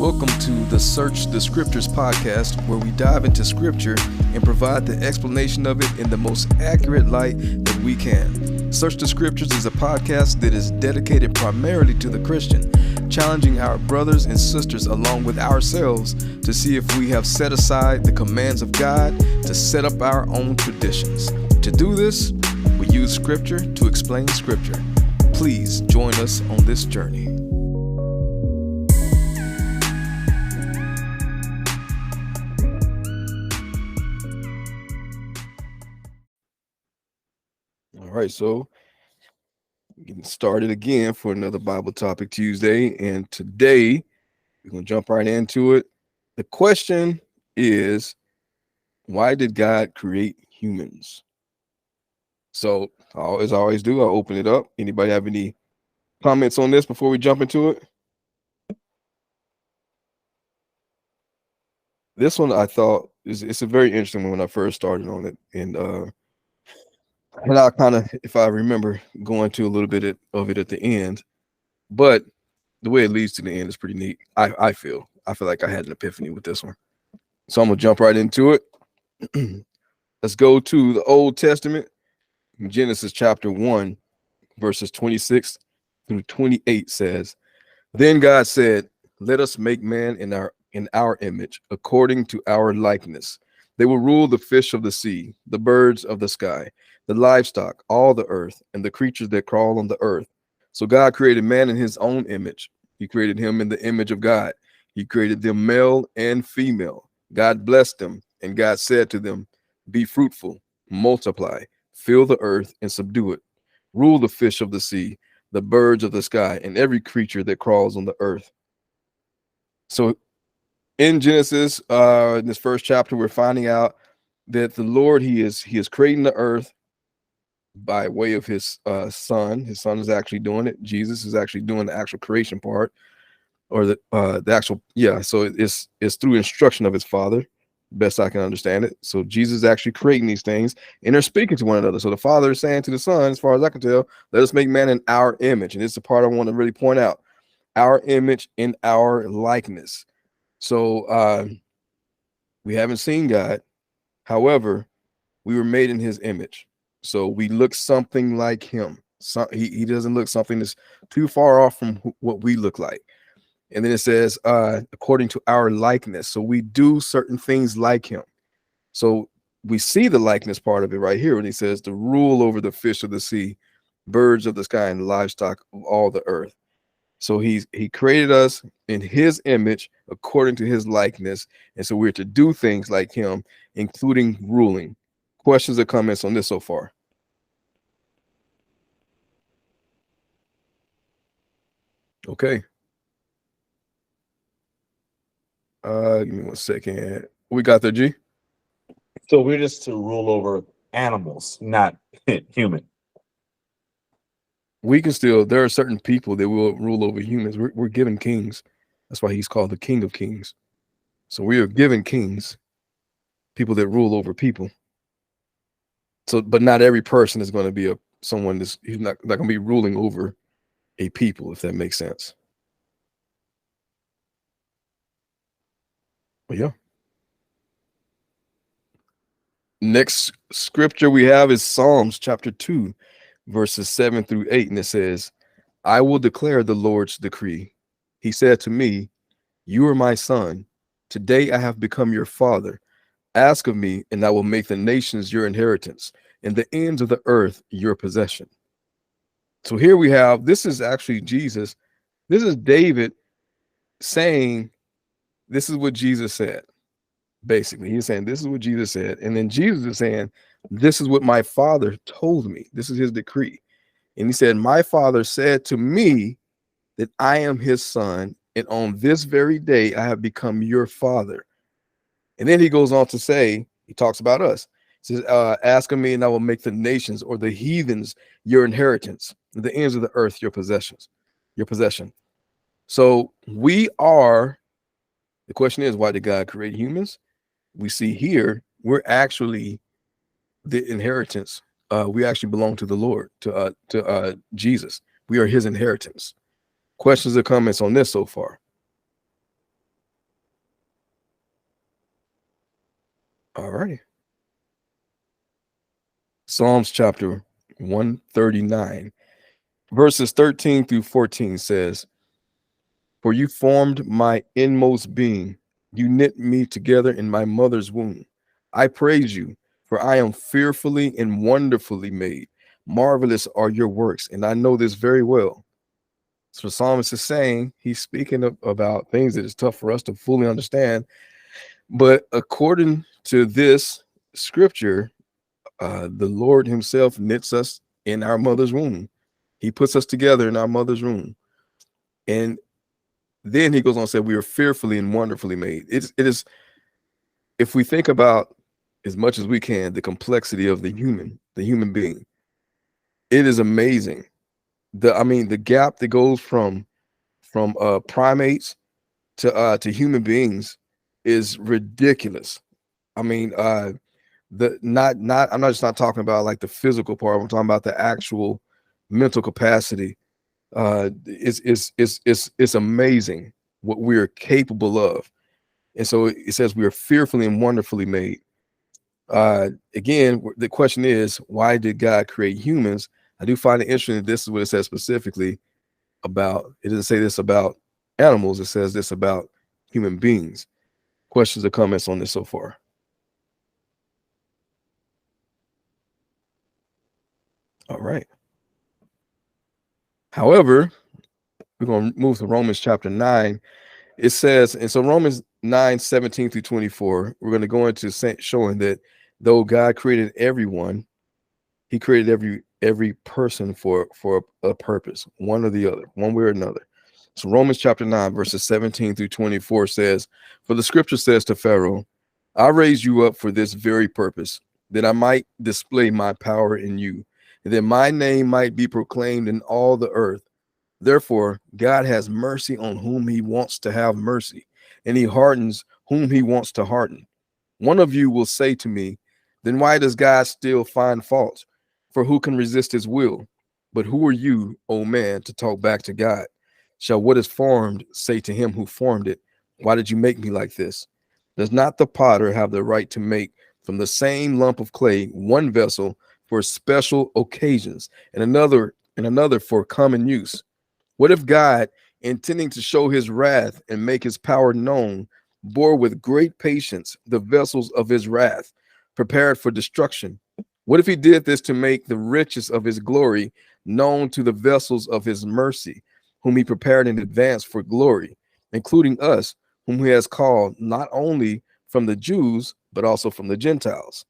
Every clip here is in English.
Welcome to the Search the Scriptures podcast, where we dive into Scripture and provide the explanation of it in the most accurate light that we can. Search the Scriptures is a podcast that is dedicated primarily to the Christian, challenging our brothers and sisters along with ourselves to see if we have set aside the commands of God to set up our own traditions. To do this, we use Scripture to explain Scripture. Please join us on this journey. All right, so getting started again for another Bible Topic Tuesday, and today we're going to jump right into it. The question is, why did God create humans? So, as I always do, I'll open it up. Anybody have any comments on this before we jump into it? This one I thought it's a very interesting one when I first started on it, and I kind of, if I remember, going to a little bit of it at the end, but the way it leads to the end is pretty neat. I feel like I had an epiphany with this one. So I'm gonna jump right into it. Let's go to the Old Testament, Genesis chapter 1, verses 26 through 28 says, "Then God said, let us make man in our image, according to our likeness. They will rule the fish of the sea, the birds of the sky, the livestock, all the earth, and the creatures that crawl on the earth." So God created man in his own image. He created him in the image of God. He created them male and female. God blessed them, and God said to them, "Be fruitful, multiply, fill the earth and subdue it. Rule the fish of the sea, the birds of the sky, and every creature that crawls on the earth." So in Genesis, in this first chapter, we're finding out that the Lord, he is creating the earth by way of his son. His son is actually doing it. Jesus is actually doing the actual creation part, or the actual, so it's through instruction of his father, best I can understand it. So Jesus is actually creating these things, and they're speaking to one another. So the father is saying to the son, as far as I can tell, let us make man in our image. And it's the part I want to really point out: our image in our likeness. So we haven't seen God. However, we were made in his image. So we look something like him. So he doesn't look something that's too far off from what we look like. And then it says, according to our likeness. So we do certain things like him. So we see the likeness part of it right here when he says to rule over the fish of the sea, birds of the sky, and livestock of all the earth. So he created us in his image, according to his likeness. And so we're to do things like him, including ruling. Questions or comments on this so far? Okay. Give me 1 second. We got there, G? So we're just to rule over animals, not human. We can still, there are certain people that will rule over humans. We're given kings. That's why he's called the King of Kings. So we are given kings, people that rule over people. So, but not every person is going to be someone he's not going to be ruling over a people, if that makes sense. But yeah. Next scripture we have is Psalms chapter 2, verses 7 through 8. And it says, "I will declare the Lord's decree. He said to me, you are my son. Today I have become your father. Ask of me, and I will make the nations your inheritance, and the ends of the earth your possession." So here we have, this is actually Jesus. This is David saying, this is what Jesus said. Basically, he's saying, this is what Jesus said. And then Jesus is saying, this is what my father told me. This is his decree. And he said, my father said to me that I am his son, and on this very day I have become your father. And then he goes on to say, he talks about us. He says, ask of me, and I will make the nations, or the heathens, your inheritance, and the ends of the earth your possession. So we are, the question is, why did God create humans? We see here, we're actually the inheritance. We actually belong to the Lord, to Jesus. We are his inheritance. Questions or comments on this so far? All right. Psalms chapter 139, verses 13 through 14 says, "For you formed my inmost being. You knit me together in my mother's womb. I praise you, for I am fearfully and wonderfully made. Marvelous are your works, and I know this very well." So the psalmist is saying, he's speaking about things that is tough for us to fully understand. But according to this scripture, the Lord himself knits us in our mother's womb. He puts us together in our mother's womb. And then he goes on to say, we are fearfully and wonderfully made. It is, if we think about as much as we can, the complexity of the human being, it is amazing. The gap that goes from primates to human beings is ridiculous. I mean, the not I'm not just not talking about like the physical part. I'm talking about the actual mental capacity. It's amazing what we're capable of. And so it says we are fearfully and wonderfully made. Again, the question is, why did God create humans? I do find it interesting that this is what it says specifically about. It doesn't say this about animals. It says this about human beings. Questions or comments on this so far? All right. However, we're going to move to Romans chapter 9. It says, and so Romans 9:17 through 24, we're going to go into showing that though God created everyone, he created every person for a purpose, one or the other, one way or another. So Romans chapter 9, verses 17 through 24 says, "For the scripture says to Pharaoh, I raised you up for this very purpose, that I might display my power in you, and that my name might be proclaimed in all the earth. Therefore, God has mercy on whom he wants to have mercy, and he hardens whom he wants to harden. One of you will say to me, then why does God still find fault? For who can resist his will? But who are you, O man, to talk back to God? Shall what is formed say to him who formed it, why did you make me like this? Does not the potter have the right to make from the same lump of clay one vessel for special occasions and another for common use? What if God, intending to show his wrath and make his power known, bore with great patience the vessels of his wrath, prepared for destruction? What if he did this to make the riches of his glory known to the vessels of his mercy, whom he prepared in advance for glory, including us, whom he has called not only from the Jews, but also from the Gentiles?"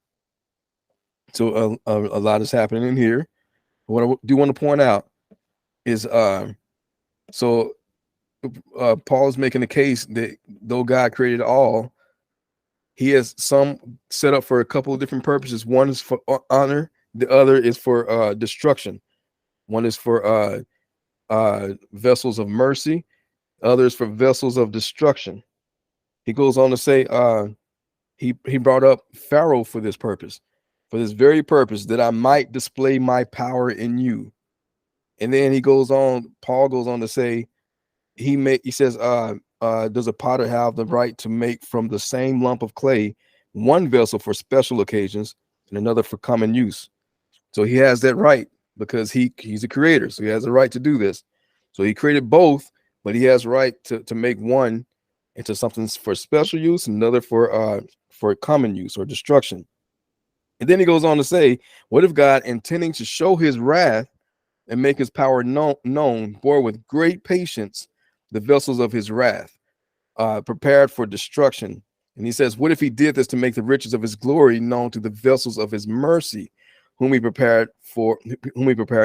So a lot is happening in here. What I do want to point out is so Paul is making the case that though God created all, he has some set up for a couple of different purposes. One is for honor, the other is for destruction. One is for vessels of mercy, others for vessels of destruction. He goes on to say he brought up Pharaoh for this purpose, for this very purpose, that I might display my power in you. And then Paul goes on to say, he says, does a potter have the right to make from the same lump of clay one vessel for special occasions and another for common use? So he has that right because he's a creator, so he has the right to do this. So he created both, but he has right to make one into something for special use and another for common use or destruction. And then he goes on to say, what if God, intending to show his wrath and make his power known, bore with great patience the vessels of his wrath, prepared for destruction? And he says, what if he did this to make the riches of his glory known to the vessels of his mercy, whom he prepared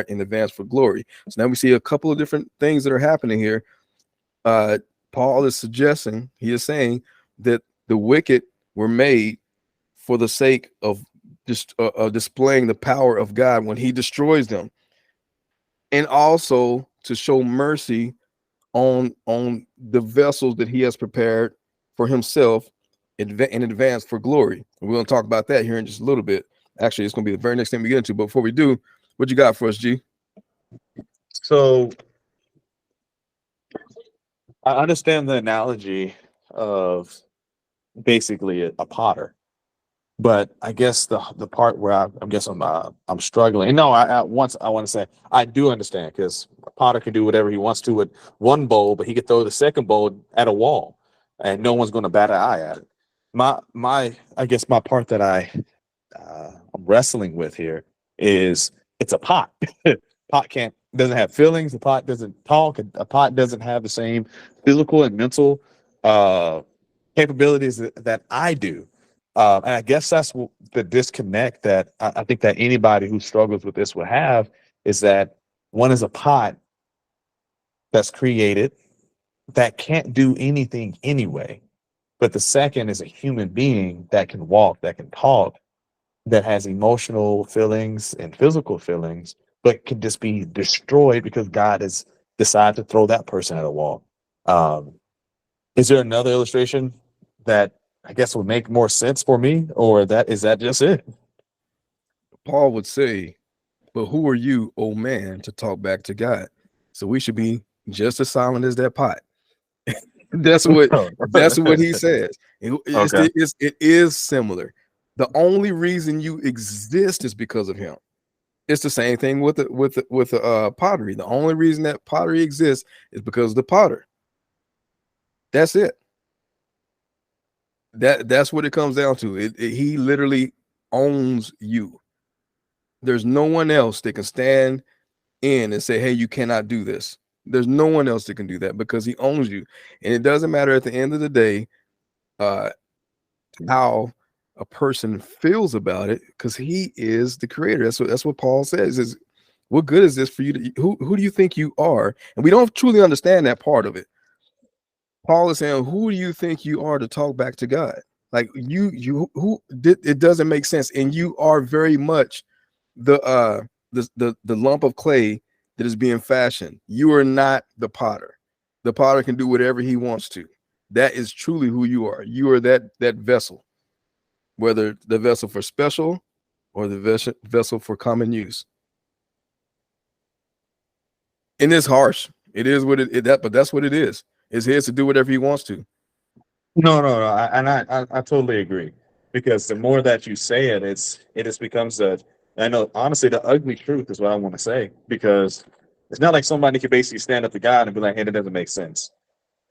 in advance for glory? So now we see a couple of different things that are happening here. Paul is saying that the wicked were made for the sake of just displaying the power of God when he destroys them, and also to show mercy on the vessels that he has prepared for himself in advance for glory. We're going to talk about that here in just a little bit. Actually, it's going to be the very next thing we get into. But before we do, what you got for us, G? So I understand the analogy of basically a potter. But I guess the part where I guess I'm struggling. And no, I once I want to say I do understand because Potter can do whatever he wants to with one bowl, but he could throw the second bowl at a wall, and no one's going to bat an eye at it. My I guess my part that I'm wrestling with here is it's a pot. Pot can't doesn't have feelings. The pot doesn't talk. A pot doesn't have the same physical and mental uh, capabilities that I do. And I guess that's the disconnect that I think that anybody who struggles with this would have is that one is a pot that's created that can't do anything anyway. But the second is a human being that can walk, that can talk, that has emotional feelings and physical feelings, but can just be destroyed because God has decided to throw that person at a wall. Um, is there another illustration that I guess would make more sense for me, or is that just it? Paul would say, "But who are you, oh man, to talk back to God?" So we should be just as silent as that pot. That's what he says. Okay. It is similar. The only reason you exist is because of him. It's the same thing with the pottery. The only reason that pottery exists is because of the potter. That's it. That's what it comes down to. He literally owns you. There's no one else that can stand in and say, "Hey, you cannot do this." There's no one else that can do that because he owns you. And it doesn't matter at the end of the day uh, how a person feels about it, because he is the creator. That's what Paul says is, what good is this for you to who do you think you are? And we don't truly understand that part of it. Paul is saying, who do you think you are to talk back to God? Like who did it doesn't make sense. And you are very much the lump of clay that is being fashioned. You are not the potter. The potter can do whatever he wants to. That is truly who you are. You are that vessel, whether the vessel for special or the vessel for common use. And it's harsh. It is what but that's what it is. It's his to do whatever he wants to. No. I totally agree because the more that you say it, it just becomes a. I know honestly, the ugly truth is what I want to say because it's not like somebody can basically stand up to God and be like, "Hey, that doesn't make sense.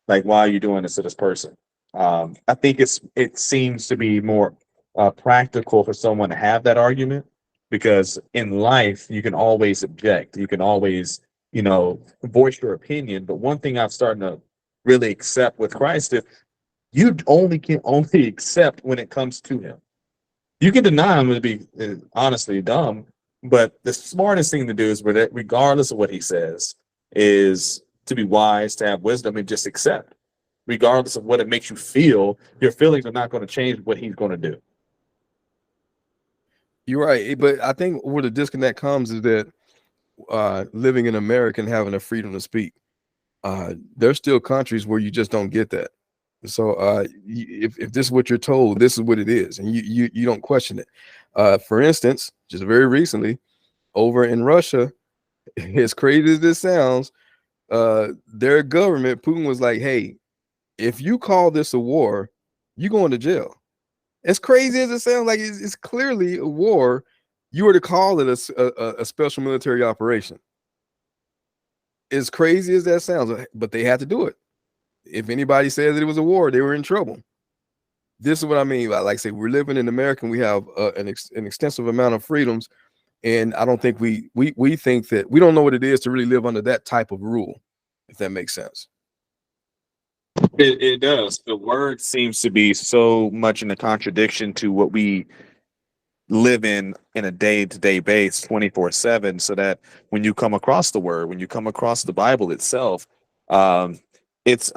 Like, why are you doing this to this person?" I think it seems to be more practical for someone to have that argument because in life you can always object, you can always voice your opinion. But one thing I've started to really accept with Christ is you can only accept when it comes to him. You can deny him would be honestly dumb, but the smartest thing to do is regardless of what he says, is to be wise, to have wisdom, and just accept. Regardless of what it makes you feel, your feelings are not going to change what he's going to do. You're right, but I think where the disconnect comes is that living in America and having the freedom to speak, there's still countries where you just don't get that. So if this is what you're told, this is what it is, and you don't question it. For instance, just very recently, over in Russia, as crazy as this sounds, their government, Putin was like, "Hey, if you call this a war, you going to jail." As crazy as it sounds, like it's clearly a war. You were to call it a special military operation. As crazy as that sounds, but they had to do it. If anybody said that it was a war, they were in trouble. This is what I mean. Like I say, we're living in America and we have an extensive amount of freedoms. And I don't think we think that we don't know what it is to really live under that type of rule, if that makes sense. It does. The word seems to be so much in a contradiction to what we live in a day-to-day base 24/7, so that when you come across the word, when you come across the Bible itself, um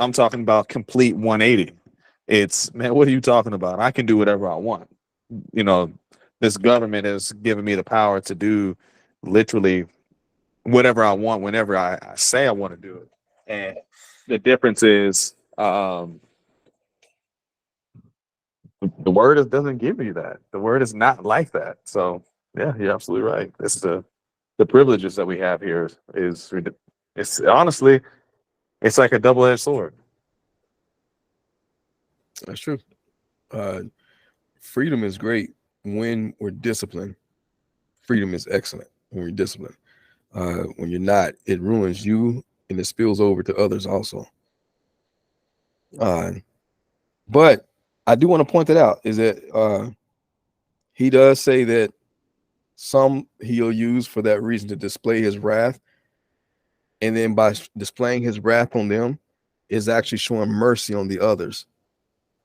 I'm talking about complete 180. It's, man, what are you talking about? I can do whatever I want. you know this government has given me the power to do literally whatever I want whenever I say I want to do it. And the difference is, the word doesn't give you that. The word is not like that. So yeah, you're absolutely right. It's the privileges that we have here it's honestly, it's like a double-edged sword. That's true. Freedom is great, when we're disciplined, freedom is excellent when we're disciplined. When you're not, it ruins you and it spills over to others also. But I do want to point that out is that he does say that some he'll use for that reason to display his wrath. And then by displaying his wrath on them is actually showing mercy on the others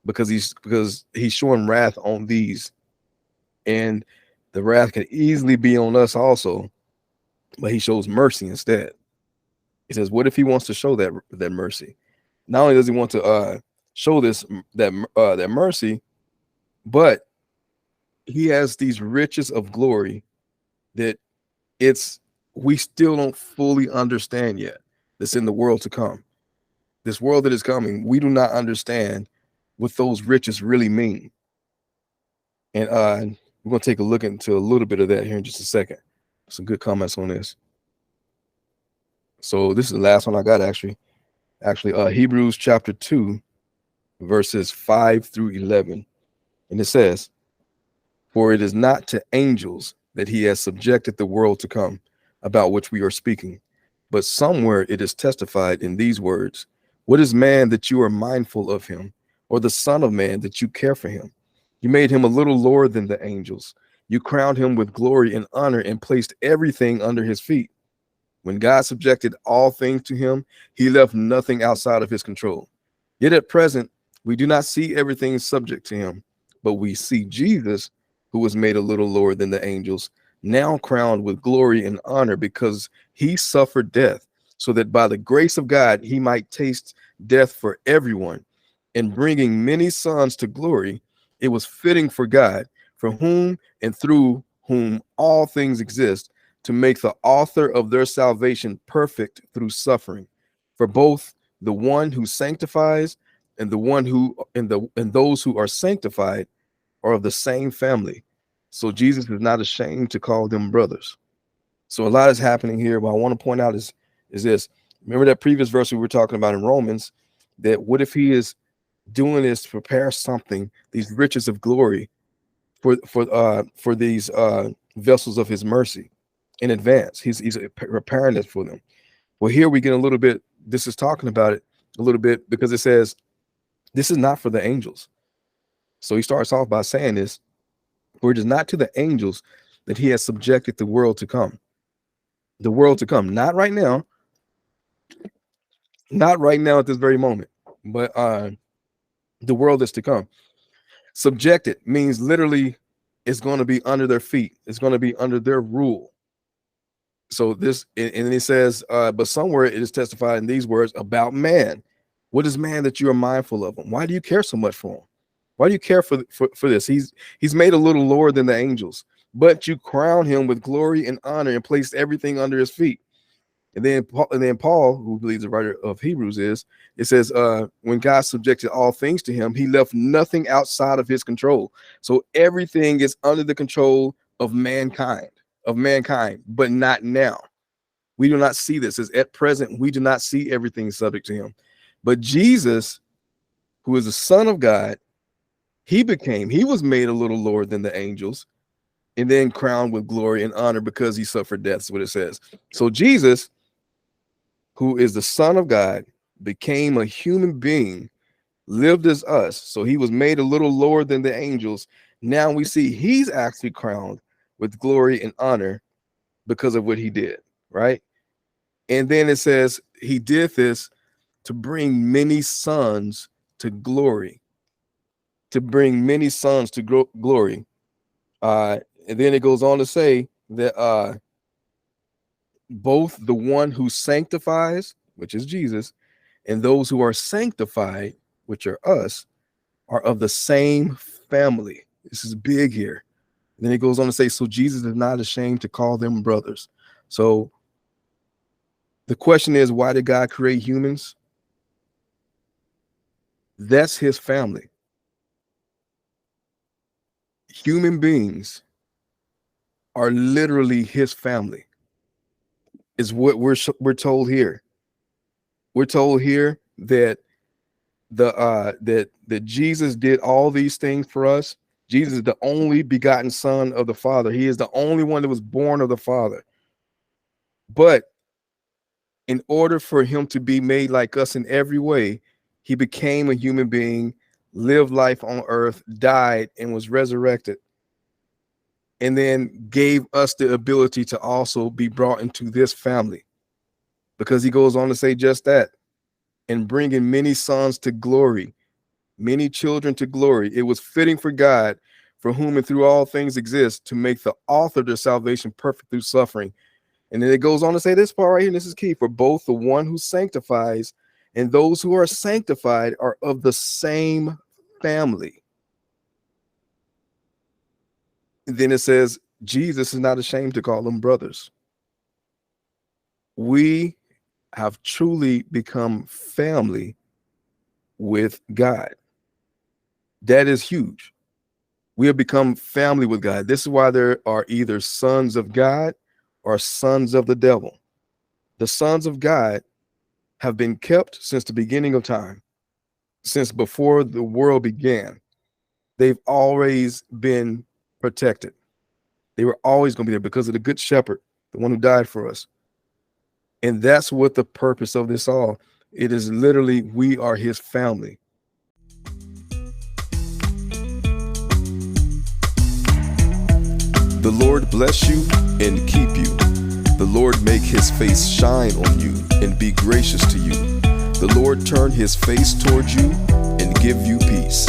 because he's showing wrath on these. And the wrath can easily be on us also, but he shows mercy instead. He says, what if he wants to show that mercy? Not only does he want to show that mercy, but he has these riches of glory that we still don't fully understand yet. That's in the world to come. This world that is coming, we do not understand what those riches really mean. And we're going to take a look into a little bit of that here in just a second. Some good comments on this. So this is the last one I got actually. Hebrews chapter 2, verses 5 through 11. And it says, for it is not to angels that he has subjected the world to come, about which we are speaking. But somewhere it is testified in these words, what is man that you are mindful of him, or the son of man that you care for him? You made him a little lower than the angels. You crowned him with glory and honor and placed everything under his feet. When God subjected all things to him, he left nothing outside of his control. Yet at present, we do not see everything subject to him, but we see Jesus, who was made a little lower than the angels, now crowned with glory and honor because he suffered death, so that by the grace of God, he might taste death for everyone. In bringing many sons to glory, it was fitting for God, for whom and through whom all things exist, to make the author of their salvation perfect through suffering. For both the one who sanctifies and the one who and those who are sanctified are of the same family. So Jesus is not ashamed to call them brothers. So a lot is happening here. What I want to point out is this. Remember that previous verse we were talking about in Romans, that what if he is doing this to prepare something, these riches of glory for these vessels of his mercy in advance. He's preparing this for them. Well, here we get a little bit, this is talking about it a little bit because it says this is not for the angels. So he starts off by saying this, for it is not to the angels that he has subjected the world to come. The world to come, not right now at this very moment, but the world is to come. Subjected means literally it's going to be under their feet. It's going to be under their rule. So this, and then he says, but somewhere it is testified in these words about man. What is man that you are mindful of him? Why do you care so much for him? Why do you care for this? He's made a little lower than the angels, but you crown him with glory and honor and placed everything under his feet. And then Paul, who believes the writer of Hebrews it says, when God subjected all things to him, he left nothing outside of his control. So everything is under the control of mankind, but not now. We do not see this. As at present, we do not see everything subject to him. But Jesus, who is the Son of God, he was made a little lower than the angels and then crowned with glory and honor because he suffered death. That's what it says. So Jesus, who is the Son of God, became a human being, lived as us. So he was made a little lower than the angels. Now we see he's actually crowned with glory and honor because of what he did, right? And then it says he did this to bring many sons to glory, glory. And then it goes on to say that both the one who sanctifies, which is Jesus, and those who are sanctified, which are us, are of the same family. This is big here. And then it goes on to say, so Jesus is not ashamed to call them brothers. So the question is, why did God create humans? That's his family. Human beings are literally his family, is what we're told here. We're told here that that Jesus did all these things for us, Jesus is the only begotten Son of the Father. He is the only one that was born of the Father. But in order for him to be made like us in every way, he became a human being, lived life on earth, died, and was resurrected, and then gave us the ability to also be brought into this family, because he goes on to say just that, and bringing many sons to glory, many children to glory. It was fitting for God, for whom and through all things exist, to make the author of their salvation perfect through suffering. And then it goes on to say this part right here, and this is key: for both the one who sanctifies and those who are sanctified are of the same family. And then it says, Jesus is not ashamed to call them brothers. We have truly become family with God. That is huge. We have become family with God. This is why there are either sons of God or sons of the devil. The sons of God have been kept since the beginning of time, since before the world began. They've always been protected. They were always going to be there because of the good shepherd, the one who died for us. And that's what the purpose of this all. It is literally, we are his family. The Lord bless you and keep you. The Lord make his face shine on you and be gracious to you. The Lord turn his face towards you and give you peace.